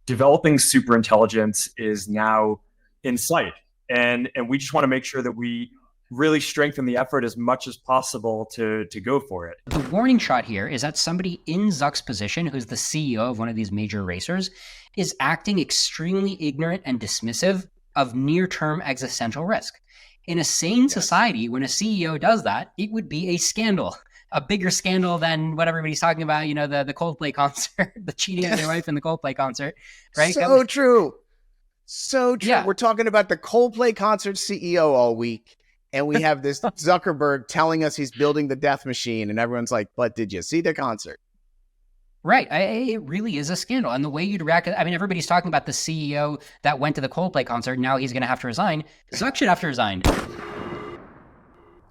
developing superintelligence is now in sight. And we just want to make sure that we really strengthen the effort as much as possible to go for it. The warning shot here is that somebody in Zuck's position, who's the CEO of one of these major racers, is acting extremely ignorant and dismissive of near-term existential risk. In a sane society, when a CEO does that, it would be a scandal. A bigger scandal than what everybody's talking about, the Coldplay concert, the cheating on their wife in the Coldplay concert, right? So true. So true. Yeah. We're talking about the Coldplay concert CEO all week. And we have this Zuckerberg telling us he's building the death machine. And everyone's like, but did you see the concert? Right. It really is a scandal. And the way you'd react, I mean, everybody's talking about the CEO that went to the Coldplay concert. Now he's going to have to resign. Zuck should have to resign.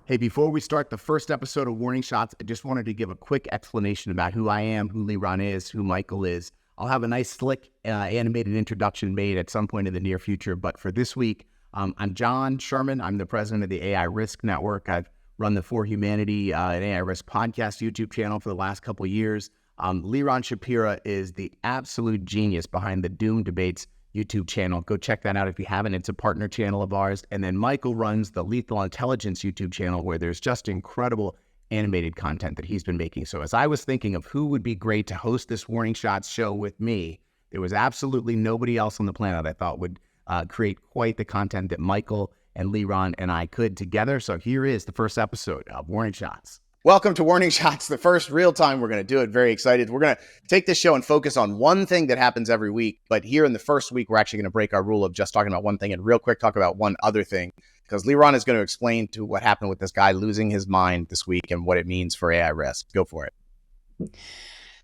Hey, before we start the first episode of Warning Shots, I just wanted to give a quick explanation about who I am, who Liron is, who Michael is. I'll have a nice, slick, animated introduction made at some point in the near future. But for this week, I'm John Sherman. I'm the president of the AI Risk Network. I've run the For Humanity and AI Risk podcast YouTube channel for the last couple of years. Liron Shapira is the absolute genius behind the Doom Debates YouTube channel. Go check that out if you haven't. It's a partner channel of ours. And then Michael runs the Lethal Intelligence YouTube channel, where there's just incredible animated content that he's been making. So as I was thinking of who would be great to host this Warning Shots show with me, there was absolutely nobody else on the planet I thought would create quite the content that Michael and Liron and I could together. So here is the first episode of Warning Shots. Welcome to Warning Shots, the first real time we're going to do it. Very excited. We're going to take this show and focus on one thing that happens every week. But here in the first week, we're actually going to break our rule of just talking about one thing and real quick talk about one other thing, because Liron is going to explain to what happened with this guy losing his mind this week and what it means for AI risk. Go for it.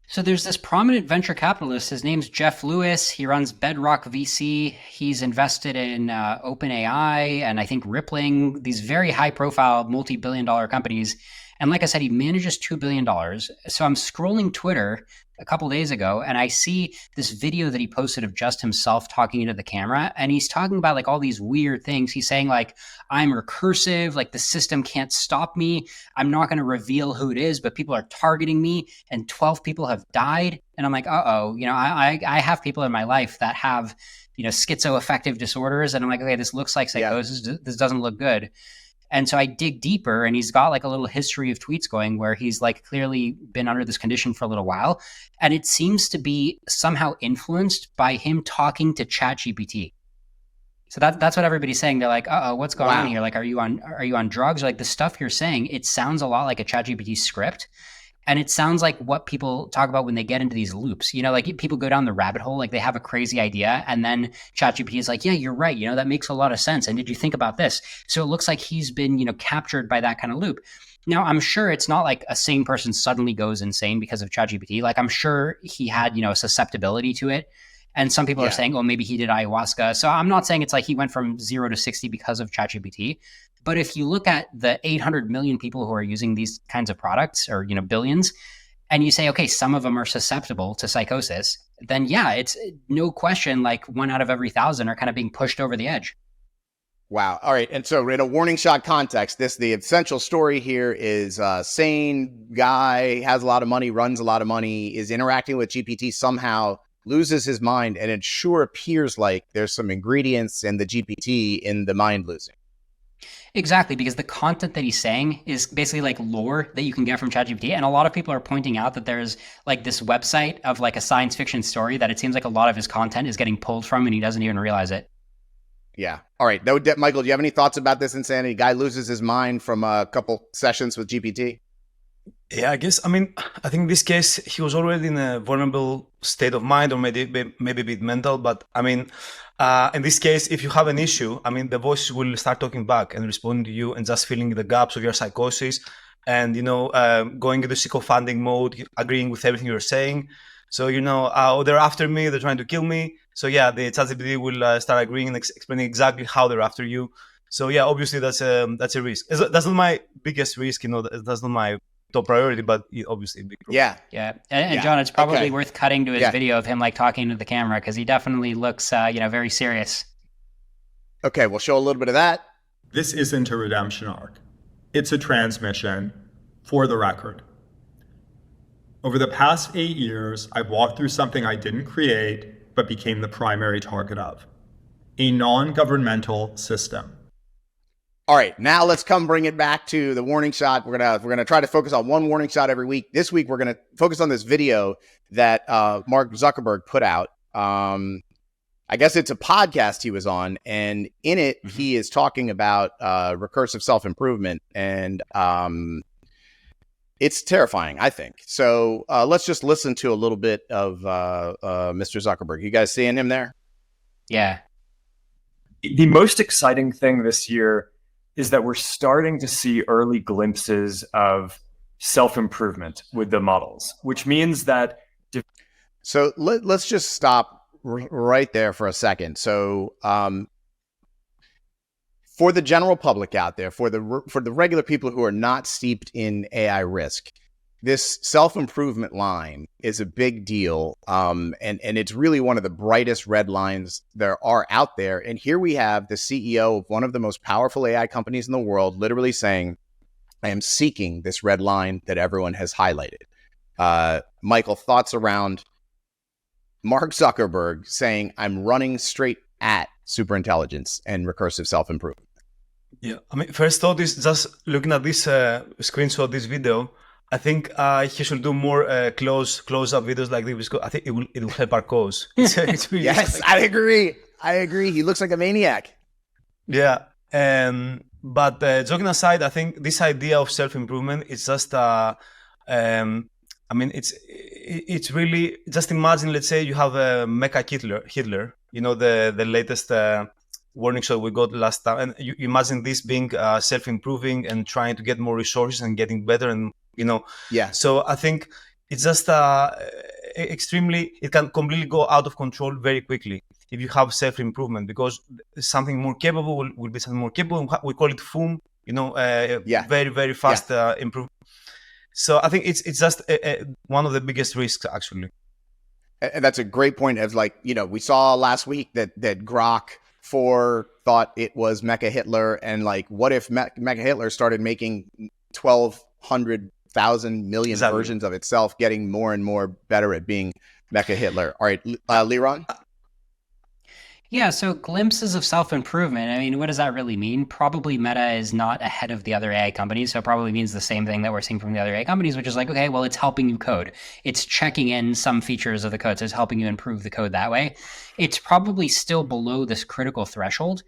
So there's this prominent venture capitalist. His name's Jeff Lewis. He runs Bedrock VC. He's invested in OpenAI and I think Rippling, these very high-profile multi-billion-dollar companies. And like I said, he manages $2 billion. So I'm scrolling Twitter a couple days ago, and I see this video that he posted of just himself talking into the camera. And he's talking about like all these weird things. He's saying like, I'm recursive, like the system can't stop me. I'm not going to reveal who it is, but people are targeting me and 12 people have died. And I'm like, uh-oh, I have people in my life that have, schizoaffective disorders. And I'm like, okay, this looks like psychosis. Yeah. This doesn't look good. And so I dig deeper, and he's got like a little history of tweets going where he's like clearly been under this condition for a little while. And it seems to be somehow influenced by him talking to ChatGPT. So that's what everybody's saying. They're like, uh-oh, what's going on here? Like, are you on drugs? Or like the stuff you're saying, it sounds a lot like a ChatGPT script. And it sounds like what people talk about when they get into these loops, like people go down the rabbit hole, like they have a crazy idea. And then ChatGPT is like, yeah, you're right. That makes a lot of sense. And did you think about this? So it looks like he's been, captured by that kind of loop. Now, I'm sure it's not like a sane person suddenly goes insane because of ChatGPT. Like I'm sure he had, a susceptibility to it. And some people are saying, oh, maybe he did ayahuasca. So I'm not saying it's like he went from 0 to 60 because of ChatGPT. But if you look at the 800 million people who are using these kinds of products, or, billions, and you say, okay, some of them are susceptible to psychosis, then yeah, it's no question like 1 out of every 1,000 are kind of being pushed over the edge. Wow. All right. And so in a Warning Shot context, the essential story here is a sane guy, has a lot of money, runs a lot of money, is interacting with GPT somehow, loses his mind, and it sure appears like there's some ingredients in the GPT in the mind losing. Exactly, because the content that he's saying is basically like lore that you can get from ChatGPT. And a lot of people are pointing out that there's like this website of like a science fiction story that it seems like a lot of his content is getting pulled from and he doesn't even realize it. Yeah. All right. Michael, do you have any thoughts about this insanity? Guy loses his mind from a couple sessions with GPT? Yeah, I think in this case, he was already in a vulnerable state of mind, or maybe a bit mental. But in this case, if you have an issue, the voice will start talking back and responding to you and just filling the gaps of your psychosis and, going into sycophantic mode, agreeing with everything you're saying. So, they're after me, they're trying to kill me. So yeah, the ChatGPT will start agreeing and explaining exactly how they're after you. So yeah, obviously that's a risk. That's not my biggest risk, that's not my top priority, but obviously big problem. Yeah. And John, it's probably worth cutting to his video of him like talking to the camera, because he definitely looks, very serious. Okay, we'll show a little bit of that. This isn't a redemption arc. It's a transmission for the record. Over the past 8 years, I've walked through something I didn't create, but became the primary target of. A non-governmental system. All right, now let's come bring it back to the warning shot. We're gonna try to focus on one warning shot every week. This week we're gonna focus on this video that Mark Zuckerberg put out. I guess it's a podcast he was on, and in it he is talking about recursive self-improvement, and it's terrifying, I think. So let's just listen to a little bit of Mr. Zuckerberg. You guys seeing him there? Yeah. The most exciting thing this year is that we're starting to see early glimpses of self-improvement with the models, which means that... So let's just stop right there for a second. So for the general public out there, for the regular people who are not steeped in AI risk, this self-improvement line is a big deal, and it's really one of the brightest red lines there are out there. And here we have the CEO of one of the most powerful AI companies in the world literally saying, I am seeking this red line that everyone has highlighted. Michael, thoughts around Mark Zuckerberg saying, I'm running straight at superintelligence and recursive self-improvement? Yeah, I mean, first thought is just looking at this screenshot, this video, I think he should do more close-up videos like this. I think it will help our cause. It's really yes, I agree. He looks like a maniac. Yeah. But joking aside, I think this idea of self-improvement is just, I mean, it's really, just imagine, let's say you have a mecha Hitler, you know, the latest warning shot we got last time. And you imagine this being self-improving and trying to get more resources and getting better, and you know. Yeah. So I think it's just extremely, it can completely go out of control very quickly if you have self-improvement, because something more capable will be something more capable. We call it FOOM, you know, very, very fast improvement. So I think it's just one of the biggest risks, actually. And that's a great point. Of like, you know, we saw last week that Grok 4 thought it was Mecha Hitler, and like, what if Mecha Hitler started making 1,200,000 million versions of itself, getting more and more better at being Mecha Hitler? All right, Liron? Yeah, so glimpses of self-improvement. I mean, what does that really mean? Probably Meta is not ahead of the other AI companies, so it probably means the same thing that we're seeing from the other AI companies, which is like, okay, well, it's helping you code. It's checking in some features of the code, so it's helping you improve the code that way. It's probably still below this critical threshold.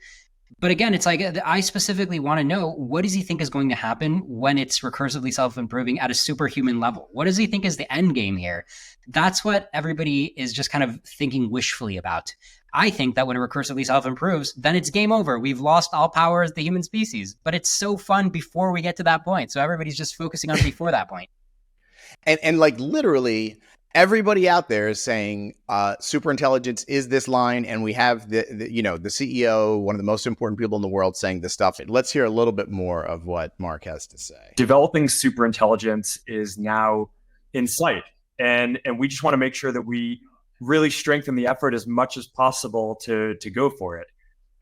But again, it's like, I specifically want to know, what does he think is going to happen when it's recursively self-improving at a superhuman level? What does he think is the end game here? That's what everybody is just kind of thinking wishfully about. I think that when it recursively self-improves, then it's game over. We've lost all power as the human species. But it's so fun before we get to that point. So everybody's just focusing on before that point. And like literally everybody out there is saying superintelligence is this line, and we have the CEO, one of the most important people in the world, saying this stuff. Let's hear a little bit more of what Mark has to say. Developing superintelligence is now in sight, and we just want to make sure that we really strengthen the effort as much as possible to go for it.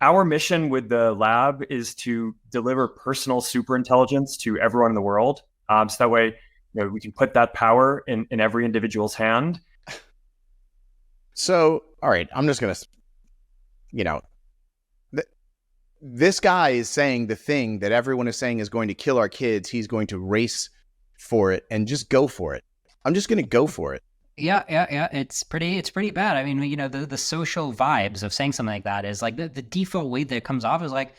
Our mission with the lab is to deliver personal superintelligence to everyone in the world. So that way, you know, we can put that power in every individual's hand. So, all right, I'm just going to, you know, this guy is saying the thing that everyone is saying is going to kill our kids. He's going to race for it and just go for it. I'm just going to go for it. Yeah. It's pretty bad. I mean, you know, the social vibes of saying something like that is like the default way that it comes off is like,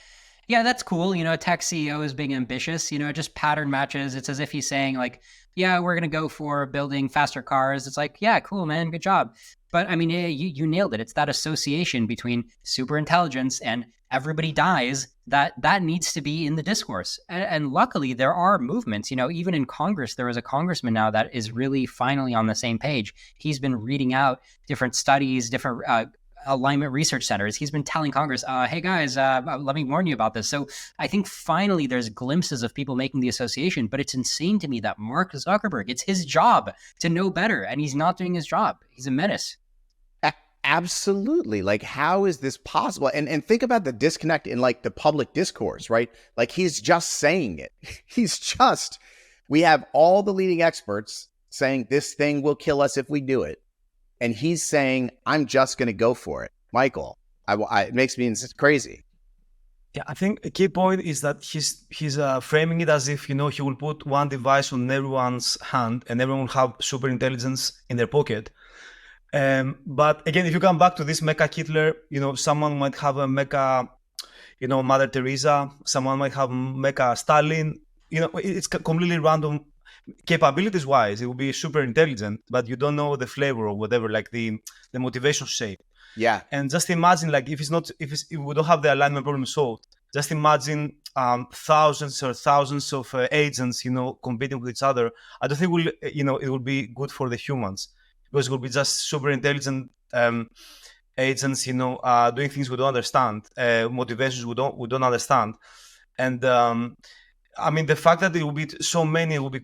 yeah, that's cool. You know, a tech CEO is being ambitious, you know, it just pattern matches. It's as if he's saying like, yeah, we're going to go for building faster cars. It's like, yeah, cool, man. Good job. But I mean, you nailed it. It's that association between super intelligence and everybody dies that needs to be in the discourse. And luckily there are movements, you know, even in Congress, there is a congressman now that is really finally on the same page. He's been reading out different studies, different alignment research centers. He's been telling Congress, hey guys, let me warn you about this. So I think finally there's glimpses of people making the association, but it's insane to me that Mark Zuckerberg, it's his job to know better, and he's not doing his job. He's a menace. Absolutely. Like, how is this possible? And think about the disconnect in like the public discourse, right? Like, he's just saying it. We have all the leading experts saying this thing will kill us if we do it. and he's saying, I'm just going to go for it. Michael, it makes me crazy. Yeah, I think a key point is that he's framing it as if, he will put one device on everyone's hand and everyone will have super intelligence in their pocket. But again, if you come back to this mecha Hitler, someone might have a mecha, Mother Teresa, someone might have mecha Stalin. It's completely random. Capabilities wise, it will be super intelligent, but you don't know the flavor or whatever, like the motivation shape. Yeah. And just imagine, like, if we don't have the alignment problem solved, just imagine thousands of agents, competing with each other. I don't think it will be good for the humans, because it will be just super intelligent agents, doing things we don't understand, motivations we don't understand. And the fact that there will be so many, will be,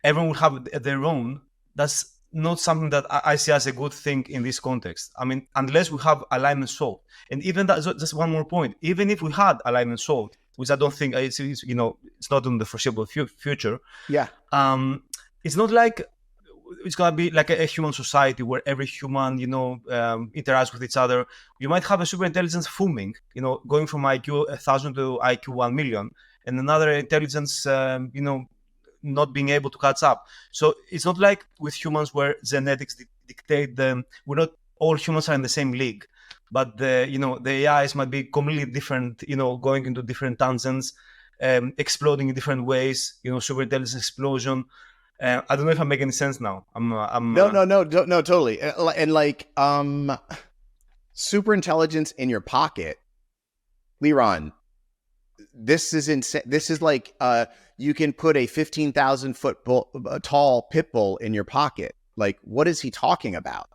everyone will have their own. That's not something that I see as a good thing in this context. Unless we have alignment solved. And even that, just one more point, even if we had alignment solved, which I don't think it's not in the foreseeable future. Yeah. It's not like it's gonna be like a human society where every human, interacts with each other. You might have a super intelligence fuming, going from IQ 1,000 to IQ 1 million, and another intelligence, not being able to catch up. So it's not like with humans where genetics dictate them. We're not all humans are in the same league, but the AIs might be completely different, going into different tangents, exploding in different ways, super intelligence explosion. I don't know if I make any sense now. No, totally. And like, super intelligence in your pocket, Liron. This is insane. This is like, you can put a 15,000 foot tall pit bull in your pocket. Like, what is he talking about?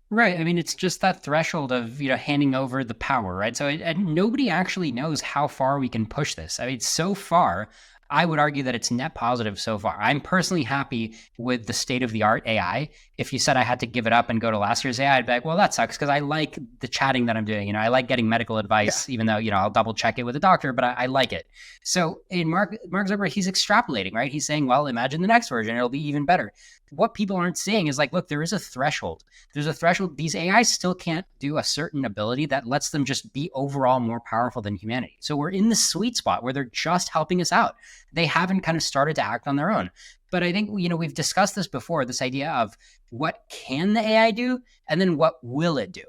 Right. It's just that threshold of, handing over the power, right? So and nobody actually knows how far we can push this. So far, I would argue that it's net positive so far. I'm personally happy with the state-of-the-art AI. If you said I had to give it up and go to last year's AI, I'd be like, well, that sucks, because I like the chatting that I'm doing. I like getting medical advice, even though, I'll double check it with a doctor, but I like it. So in Mark Zuckerberg, he's extrapolating, right? He's saying, well, imagine the next version, it'll be even better. What people aren't seeing is like, look, there is a threshold. There's a threshold. These AIs still can't do a certain ability that lets them just be overall more powerful than humanity. So we're in the sweet spot where they're just helping us out. They haven't kind of started to act on their own. But I think, we've discussed this before, this idea of what can the AI do and then what will it do?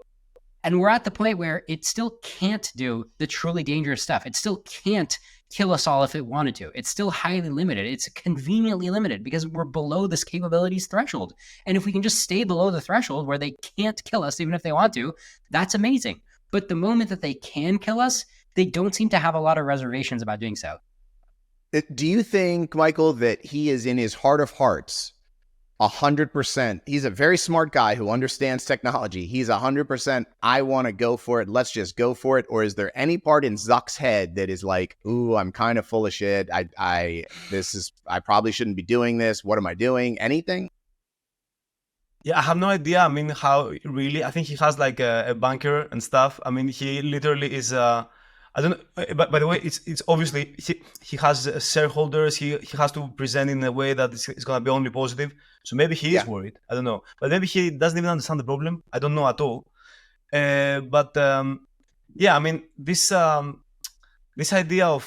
And we're at the point where it still can't do the truly dangerous stuff. It still can't kill us all if it wanted to. It's still highly limited. It's conveniently limited because we're below this capabilities threshold. And if we can just stay below the threshold where they can't kill us even if they want to, that's amazing. But the moment that they can kill us, they don't seem to have a lot of reservations about doing so. Do you think, Michael, that he is in his heart of hearts 100%? He's a very smart guy who understands technology. He's 100%. I want to go for it. Let's just go for it. Or is there any part in Zuck's head that is like, "Ooh, I'm kind of full of shit. I probably shouldn't be doing this. What am I doing?" Anything? Yeah, I have no idea. How really? I think he has like a banker and stuff. He literally is. I don't know. But by the way, it's obviously he has shareholders. He has to present in a way that it's going to be only positive. So maybe he is worried. I don't know. But maybe he doesn't even understand the problem. I don't know at all. This idea of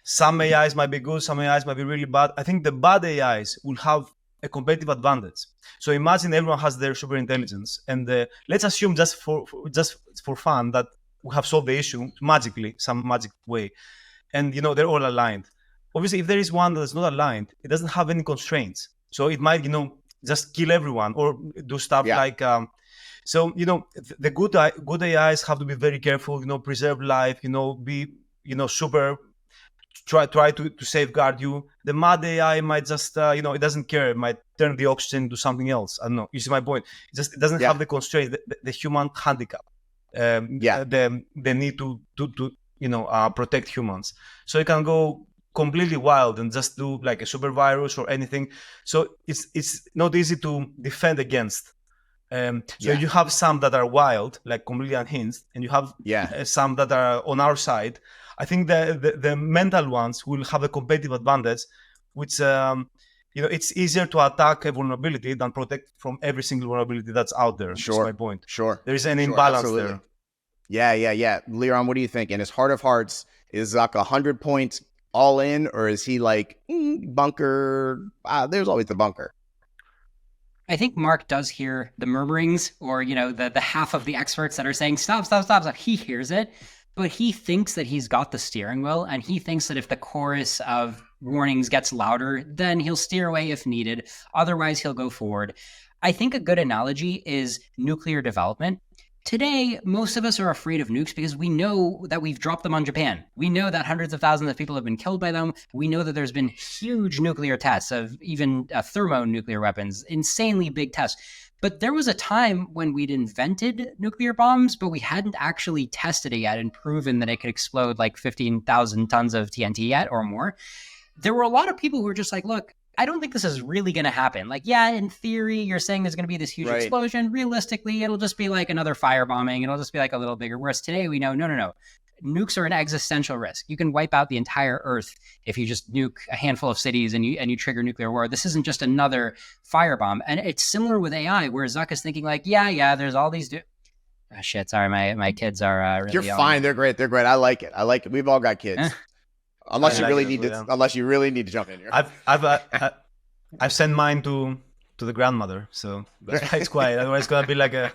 some AIs might be good, some AIs might be really bad. I think the bad AIs will have a competitive advantage. So imagine everyone has their super intelligence, and let's assume just for fun that we have solved the issue magically, some magic way, and they're all aligned. Obviously, if there is one that's not aligned, it doesn't have any constraints, so it might just kill everyone or do stuff like. So the good AIs have to be very careful, preserve life, be super. Try to safeguard you. The mad AI might just it doesn't care. It might turn the oxygen into something else. I don't know. You see my point? It doesn't have the constraint, the human handicap. The need to protect humans. So it can go completely wild and just do like a super virus or anything. So it's not easy to defend against. You have some that are wild, like completely unhinged, and you have some that are on our side. I think the mental ones will have a competitive advantage, which it's easier to attack a vulnerability than protect from every single vulnerability that's out there. Sure. That's my point. Sure. There is an imbalance there. Yeah. Liron, what do you think? In his heart of hearts, is Zuck 100 points all in, or is he like bunker? There's always the bunker. I think Mark does hear the murmurings, or the half of the experts that are saying stop. He hears it, but he thinks that he's got the steering wheel, and he thinks that if the chorus of warnings gets louder, then he'll steer away if needed. Otherwise, he'll go forward. I think a good analogy is nuclear development. Today, most of us are afraid of nukes because we know that we've dropped them on Japan. We know that hundreds of thousands of people have been killed by them. We know that there's been huge nuclear tests of even thermonuclear weapons, insanely big tests. But there was a time when we'd invented nuclear bombs, but we hadn't actually tested it yet and proven that it could explode like 15,000 tons of TNT yet or more. There were a lot of people who were just like, look, I don't think this is really going to happen. Like, yeah, in theory, you're saying there's going to be this huge explosion. Realistically, it'll just be like another firebombing. It'll just be like a little bigger. Whereas today we know, no. Nukes are an existential risk. You can wipe out the entire Earth if you just nuke a handful of cities and you trigger nuclear war. This isn't just another firebomb. And it's similar with AI, where Zuck is thinking like, yeah, there's all these... shit, sorry, my kids are really... You're fine. They're great. I like it. We've all got kids. Unless you really need to jump in here. I've sent mine to the grandmother, so that's why it's quiet. Otherwise, it's gonna be like a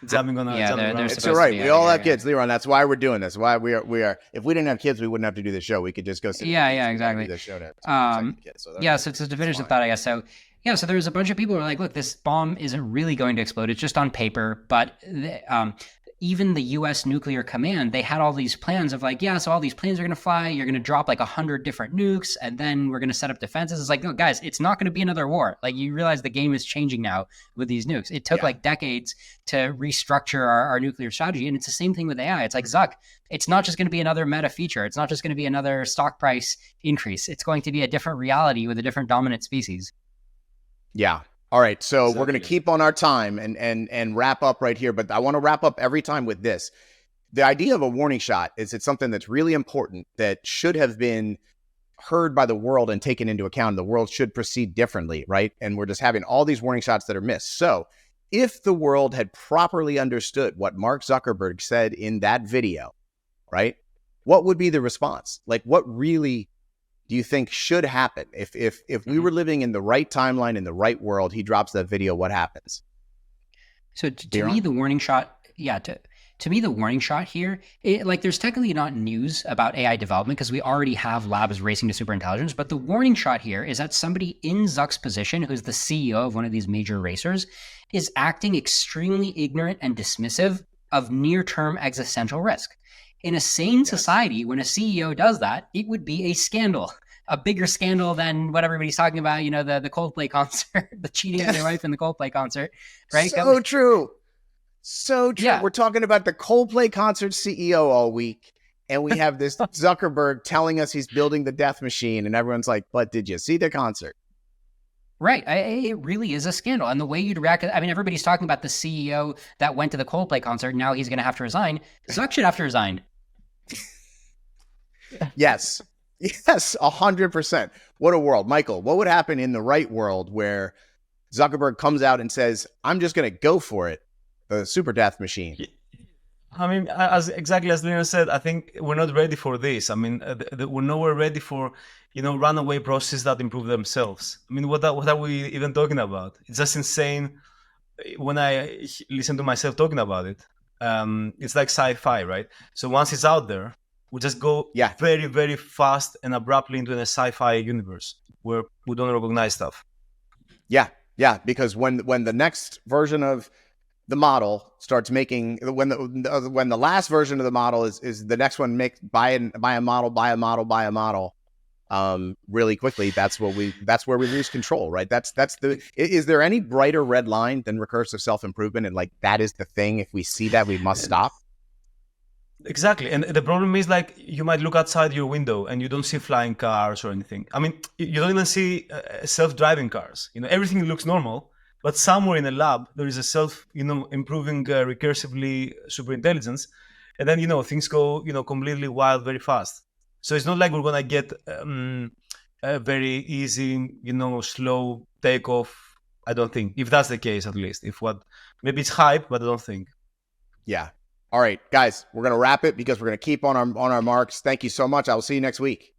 jumping on a. Yeah, it's all right. We all have kids, Liron. That's why we're doing this. Why we are. If we didn't have kids, we wouldn't have to do the show. We could just go sit. Yeah, exactly. Do the show So to finish the thought, I guess. So there's a bunch of people who are like, look, this bomb isn't really going to explode. It's just on paper, but. Even the U.S. Nuclear Command, they had all these plans of like, so all these planes are going to fly. You're going to drop like 100 different nukes, and then we're going to set up defenses. It's like, no, guys, it's not going to be another war. Like, you realize the game is changing now with these nukes. It took like decades to restructure our nuclear strategy, and it's the same thing with AI. It's like, Zuck, it's not just going to be another meta feature. It's not just going to be another stock price increase. It's going to be a different reality with a different dominant species. Yeah. All right, so we're going to keep on our time and wrap up right here, but I want to wrap up every time with this. The idea of a warning shot is it's something that's really important that should have been heard by the world and taken into account. The world should proceed differently, right? And we're just having all these warning shots that are missed. So if the world had properly understood what Mark Zuckerberg said in that video, right, what would be the response? Like, what really... do you think should happen? If we were living in the right timeline, in the right world, he drops that video, what happens? So to me, the warning shot, to me, the warning shot here, there's technically not news about AI development because we already have labs racing to superintelligence, but the warning shot here is that somebody in Zuck's position, who's the CEO of one of these major racers, is acting extremely ignorant and dismissive of near-term existential risk. In a sane society, when a CEO does that, it would be a scandal, a bigger scandal than what everybody's talking about, the Coldplay concert, the cheating on their wife in the Coldplay concert, right? So true. Yeah. We're talking about the Coldplay concert CEO all week, and we have this Zuckerberg telling us he's building the death machine, and everyone's like, but did you see the concert? Right. It really is a scandal. And the way you'd react, everybody's talking about the CEO that went to the Coldplay concert. Now he's going to have to resign. Zuck should have to resign. Yes, 100%. What a world. Michael, what would happen in the right world where Zuckerberg comes out and says, I'm just going to go for it, the super death machine? Exactly as Liron said, I think we're not ready for this. We're nowhere ready for, runaway processes that improve themselves. What are we even talking about? It's just insane when I listen to myself talking about it. It's like sci-fi, right? So once it's out there, we just go very, very fast and abruptly into a sci-fi universe where we don't recognize stuff. Yeah, because when the next version of the model starts making, when the last version of the model is the next one, buy a model really quickly, that's where we lose control, right? Is there any brighter red line than recursive self-improvement? And like, that is the thing. If we see that, we must stop. Exactly. And the problem is, like, you might look outside your window and you don't see flying cars or anything. You don't even see self-driving cars. Everything looks normal, but somewhere in a lab, there is a self-improving recursively superintelligence. And then, things go, completely wild very fast. So it's not like we're going to get, a very easy, slow takeoff. I don't think, if that's the case, at least. Maybe it's hype, but I don't think. Yeah. All right, guys, we're going to wrap it because we're going to keep on our marks. Thank you so much. I will see you next week.